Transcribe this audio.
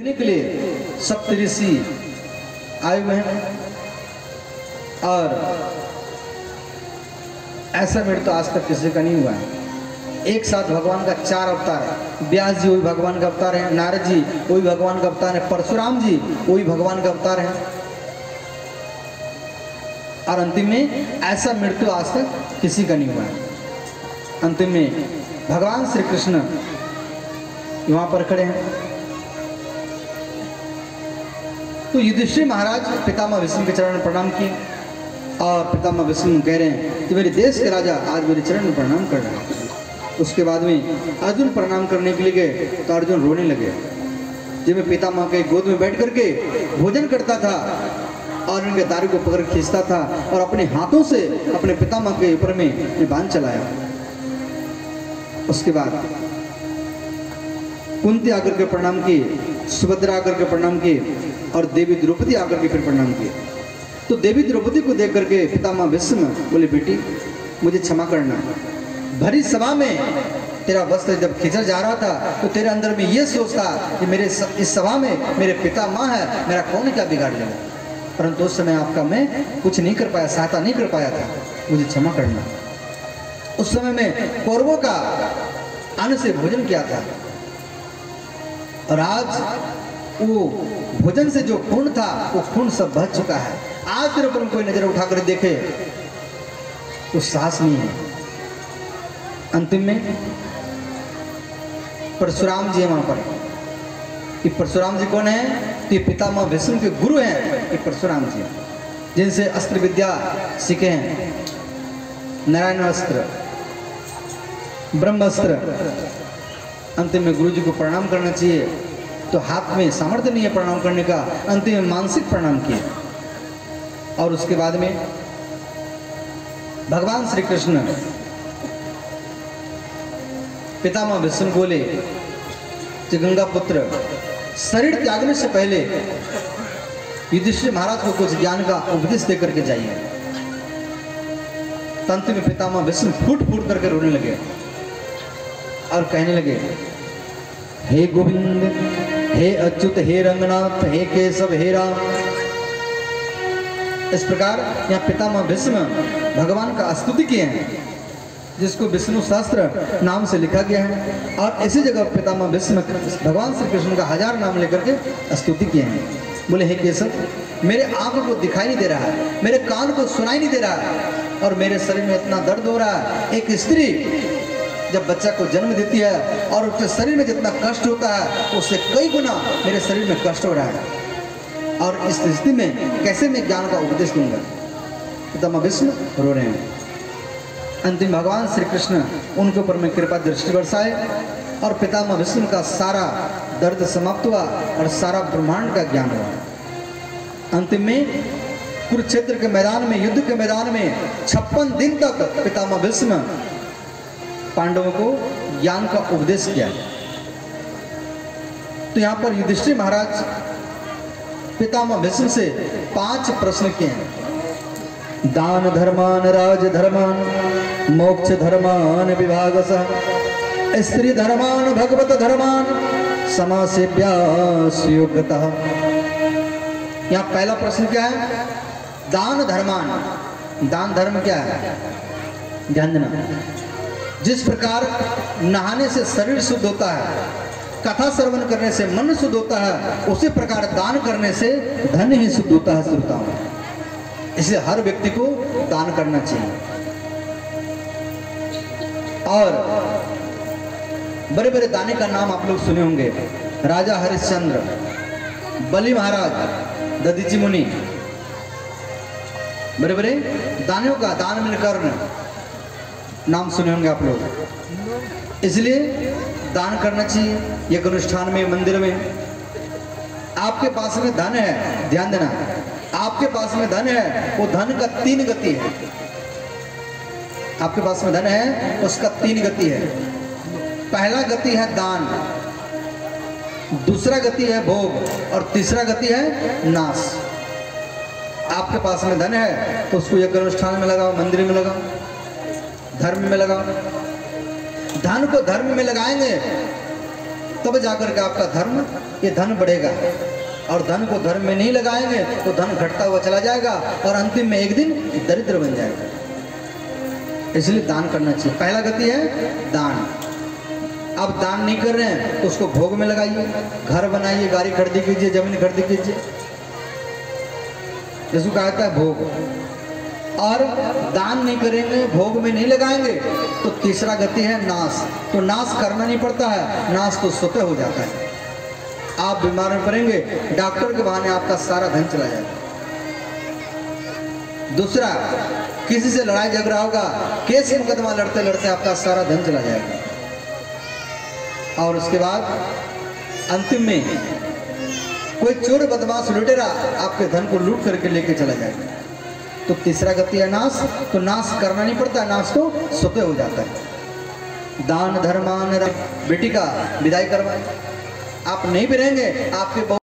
देने के लिए सप्तऋषि आए हुए हैं और ऐसा मेरे तो आज तक किसी का नहीं हुआ है। एक साथ भगवान का 4 अवतार, व्यास जी वही भगवान का अवतार है, नारद जी वही भगवान का अवतार है, परशुराम जी वही भगवान का अवतार है और अंतिम में ऐसा मृत्यु आज तक किसी का नहीं हुआ है। अंतिम में भगवान श्री कृष्ण वहां पर खड़े हैं। तो युधिष्ठिर महाराज पितामह भीष्म के चरण में प्रणाम किए और पितामह भीष्म कह रहे हैं कि मेरे देश के राजा आज मेरे चरण में प्रणाम कर रहे हैं। उसके बाद में अर्जुन प्रणाम करने के लिए गए तो अर्जुन रोने लगे। जब मैं पितामह के गोद में बैठ करके भोजन करता था और उनके दाढ़ी को पकड़ खींचता था और अपने हाथों से अपने पितामह के ऊपर में बांध चलाया। उसके बाद कुंती आकर के प्रणाम किए, सुभद्रा आकर के प्रणाम किए और देवी द्रौपदी आकर के फिर प्रणाम किए। तो देवी द्रौपदी को देख करके पितामह भीष्म बोले, बेटी मुझे क्षमा करना, भरी सभा में तेरा वस्त्र जब खींचा जा रहा था तो तेरे अंदर में ये सोच था कि मेरे इस सभा में मेरे पिता माँ है, मेरा कौन क्या बिगाड़ लेगा, परंतु उस समय आपका मैं कुछ नहीं कर पाया, सहायता नहीं कर पाया था, मुझे क्षमा करना। उस समय में कौरवों का अन्न से भोजन किया था और आज वो भोजन से जो खून था वो खून सब बह चुका है। आज तेरे ऊपर कोई नजर उठाकर देखे तो साहस नहीं है। अंतिम में परशुराम जी है वहां पर। ये परशुराम जी कौन है? तो ये पितामह भीष्म के गुरु हैं। ये परशुराम जी जिनसे अस्त्र विद्या सीखे हैं, नारायण अस्त्र, ब्रह्मास्त्र। अंतिम में गुरु जी को प्रणाम करना चाहिए तो हाथ में सामर्थ्य नहीं है प्रणाम करने का, अंतिम में मानसिक प्रणाम किए। और उसके बाद में भगवान श्री कृष्ण पितामह भीष्म बोले कि गंगा पुत्र, शरीर त्यागने से पहले युधिष्ठिर महाराज को कुछ ज्ञान का उपदेश दे करके जाइए। अंतिम में पितामह भीष्म फूट फूट करके रोने लगे और कहने लगे, हे गोविंद, हे अच्युत, हे रंगनाथ, हे केशव, हे राम। इस प्रकार यहाँ पितामह भीष्म भगवान का स्तुति किए हैं, जिसको विष्णु सहस्त्र नाम से लिखा गया है। और ऐसी जगह पितामह भीष्म भगवान श्री कृष्ण का 1000 नाम लेकर के स्तुति किए हैं। बोले, हे केशव, मेरे आंखों को दिखाई नहीं दे रहा है, मेरे कान को सुनाई नहीं दे रहा है और मेरे शरीर में इतना दर्द हो रहा है। एक स्त्री जब बच्चा को जन्म देती है और उसके शरीर में जितना कष्ट होता है उससे कई गुना मेरे शरीर में कष्ट हो रहा है और इस स्थिति में कैसे मैं ज्ञान का उपदेश दूंगा। पितामह भीष्म रो रहे हैं। अंतिम भगवान श्री कृष्ण उनके ऊपर में कृपा दृष्टि बरसाए और पितामह भीष्म का सारा दर्द समाप्त हुआ और सारा ब्रह्मांड का ज्ञान हुआ। अंतिम में कुरुक्षेत्र के मैदान में, युद्ध के मैदान में 56 दिन तक पितामह भीष्म पांडवों को ज्ञान का उपदेश किया। तो यहाँ पर युधिष्ठिर महाराज पितामह भीष्म से 5 प्रश्न किए हैं। दान धर्मान, राज धर्मान, मोक्ष धर्मान विभागसः, स्त्री धर्मान, भगवत धर्मान, समासेव्यास योग्यतः। यहाँ पहला प्रश्न क्या है? दान धर्मान। दान धर्म क्या है? ध्यान देना। जिस प्रकार नहाने से शरीर शुद्ध होता है, कथा श्रवण करने से मन शुद्ध होता है, उसी प्रकार दान करने से धन ही शुद्ध होता है श्रोताओं। इसलिए हर व्यक्ति को दान करना चाहिए। और बड़े बड़े दानी का नाम आप लोग सुने होंगे, राजा हरिश्चंद्र, बलि महाराज, दधीची मुनि, बड़े बड़े दानियों का, दान में कर्ण नाम सुने होंगे आप लोग। इसलिए दान करना चाहिए। यज्ञ अनुष्ठान में, मंदिर में। आपके पास में धन है, ध्यान देना, आपके पास में धन है, वो धन का 3 गति है। आपके पास में धन है, उसका 3 गति है। पहला गति है दान, दूसरा गति है भोग और तीसरा गति है नाश। आपके पास में धन है तो उसको यज्ञ अनुष्ठान में लगाओ, मंदिर में लगाओ, धर्म में लगाओ। धन को धर्म में लगाएंगे तब जाकर के आपका धर्म, ये धन बढ़ेगा। और धन को धर्म में नहीं लगाएंगे तो धन घटता हुआ चला जाएगा और अंतिम में एक दिन दरिद्र बन जाएगा। इसलिए दान करना चाहिए। पहला गति है दान। अब दान नहीं कर रहे हैं तो उसको भोग में लगाइए, घर बनाइए, गाड़ी खरीदी कीजिए, जमीन खरीदी कीजिए, जिसको कहा जाता है भोग। और दान नहीं करेंगे, भोग में नहीं लगाएंगे तो तीसरा गति है नाश। तो नाश करना नहीं पड़ता है, नाश तो स्वतः हो जाता है। आप बीमार में पड़ेंगे, डॉक्टर के बहाने आपका सारा धन चला जाएगा। दूसरा, किसी से लड़ाई झगड़ा होगा, केस मुकदमा लड़ते लड़ते आपका सारा धन चला जाएगा। और उसके बाद अंतिम में कोई चोर बदमाश लुटेरा आपके धन को लूट करके लेके चला जाएगा। तो तीसरा गति है नाश। तो नाश करना नहीं पड़ता, नाश तो स्वतः हो जाता है। दान धर्मान बेटी का विदाई करवाए। आप नहीं भी रहेंगे, आपके